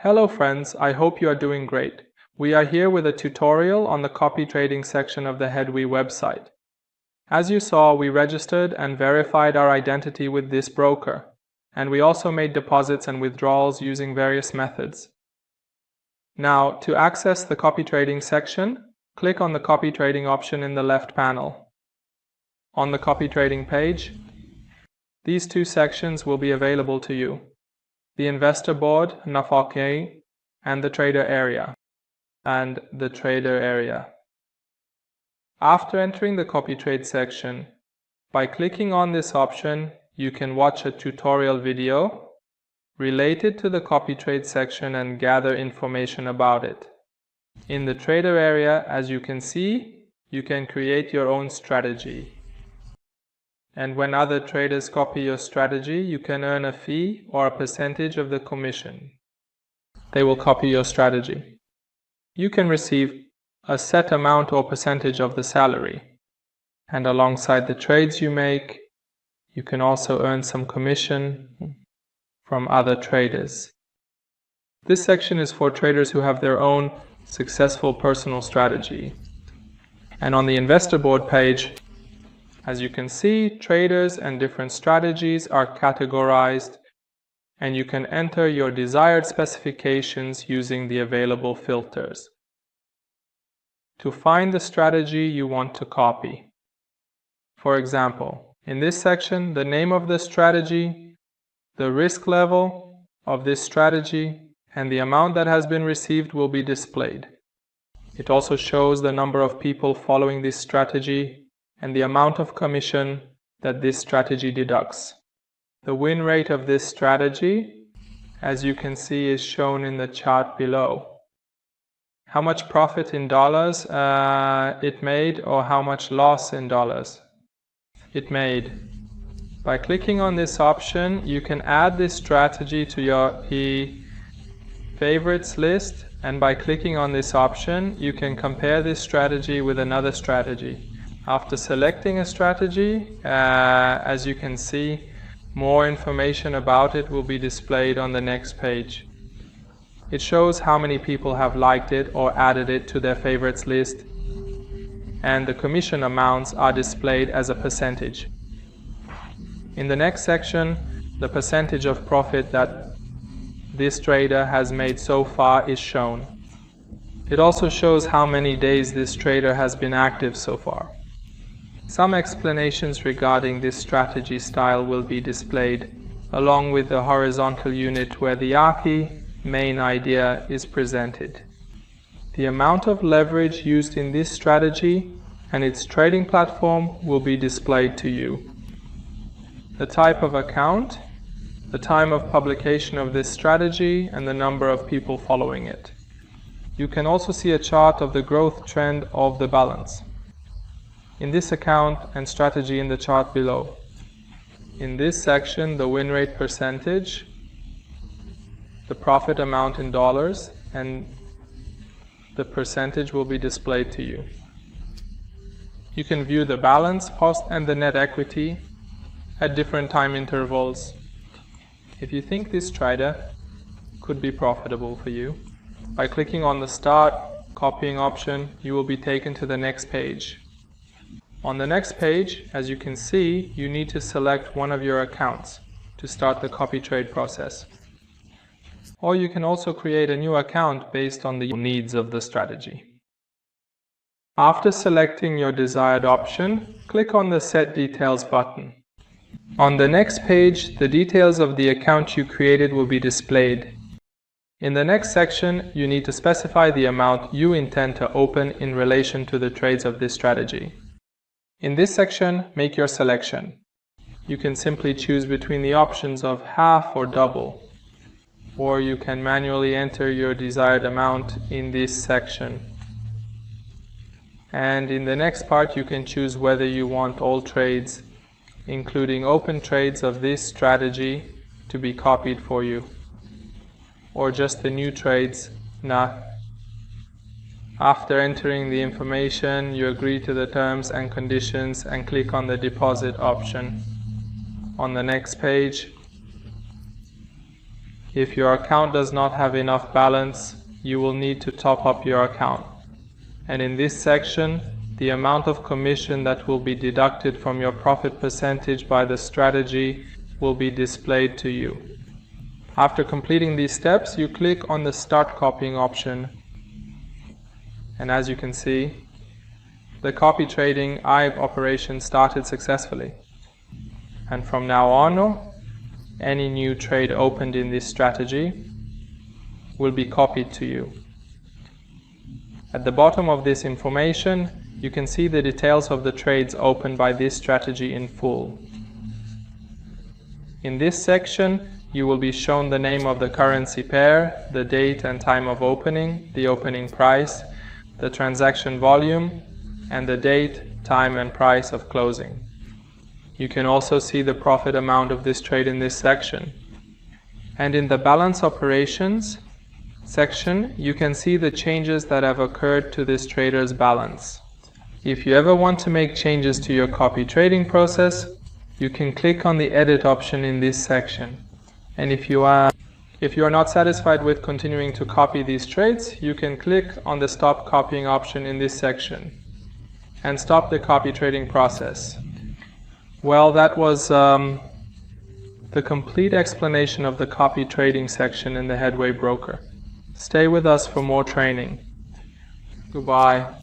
Hello friends, I hope you are doing great. We are here with a tutorial on the copy trading section of the Headway website. As you saw, we registered and verified our identity with this broker, and we also made deposits and withdrawals using various methods. Now, to access the copy trading section, click on the copy trading option in the left panel. On the copy trading page, these two sections will be available to you: the investor board, Nafake, and the trader area. After entering the copy trade section, by clicking on this option, you can watch a tutorial video related to the copy trade section and gather information about it. In the trader area, as you can see, you can create your own strategy. And when other traders copy your strategy, you can earn a fee or a percentage of the commission. They will copy your strategy. You can receive a set amount or percentage of the salary. And alongside the trades you make, you can also earn some commission from other traders. This section is for traders who have their own successful personal strategy. And on the investor board page, as you can see, traders and different strategies are categorized, and you can enter your desired specifications using the available filters to find the strategy you want to copy. For example, in this section, the name of the strategy, the risk level of this strategy, and the amount that has been received will be displayed. It also shows the number of people following this strategy and the amount of commission that this strategy deducts. The win rate of this strategy, as you can see, is shown in the chart below. How much profit in dollars it made, or how much loss in dollars it made. By clicking on this option, you can add this strategy to your favorites list, and by clicking on this option, you can compare this strategy with another strategy. After selecting a strategy, as you can see, more information about it will be displayed on the next page. It shows how many people have liked it or added it to their favorites list, and the commission amounts are displayed as a percentage. In the next section, the percentage of profit that this trader has made so far is shown. It also shows how many days this trader has been active so far. Some explanations regarding this strategy style will be displayed, along with the horizontal unit where the main idea is presented. The amount of leverage used in this strategy and its trading platform will be displayed to you. The type of account, the time of publication of this strategy, and the number of people following it. You can also see a chart of the growth trend of the balance in this account and strategy in the chart below. In this section, the win rate percentage, the profit amount in dollars, and the percentage will be displayed to you. You can view the balance, cost, and the net equity at different time intervals. If you think this trader could be profitable for you, by clicking on the Start Copying option, you will be taken to the next page. On the next page, as you can see, you need to select one of your accounts to start the copy trade process. Or you can also create a new account based on the needs of the strategy. After selecting your desired option, click on the Set Details button. On the next page, the details of the account you created will be displayed. In the next section, you need to specify the amount you intend to open in relation to the trades of this strategy. In this section, make your selection. You can simply choose between the options of half or double, or you can manually enter your desired amount in this section. And in the next part, you can choose whether you want all trades, including open trades of this strategy, to be copied for you, or just the new trades not. After entering the information, you agree to the terms and conditions and click on the deposit option. On the next page, If your account does not have enough balance, you will need to top up your account. And in this section, the amount of commission that will be deducted from your profit percentage by the strategy will be displayed to you. After completing these steps, you click on the Start Copying option. And as you can see, the copy trading IVE operation started successfully. And from now on, any new trade opened in this strategy will be copied to you. At the bottom of this information, you can see the details of the trades opened by this strategy in full. In this section, you will be shown the name of the currency pair, the date and time of opening, the opening price, the transaction volume, and the date, time, and price of closing. You can also see the profit amount of this trade in this section. And in the balance operations section, you can see the changes that have occurred to this trader's balance. If you ever want to make changes to your copy trading process, you can click on the edit option in this section. And if you are not satisfied with continuing to copy these trades, you can click on the stop copying option in this section and stop the copy trading process. Well, that was the complete explanation of the copy trading section in the Headway broker. Stay with us for more training. Goodbye.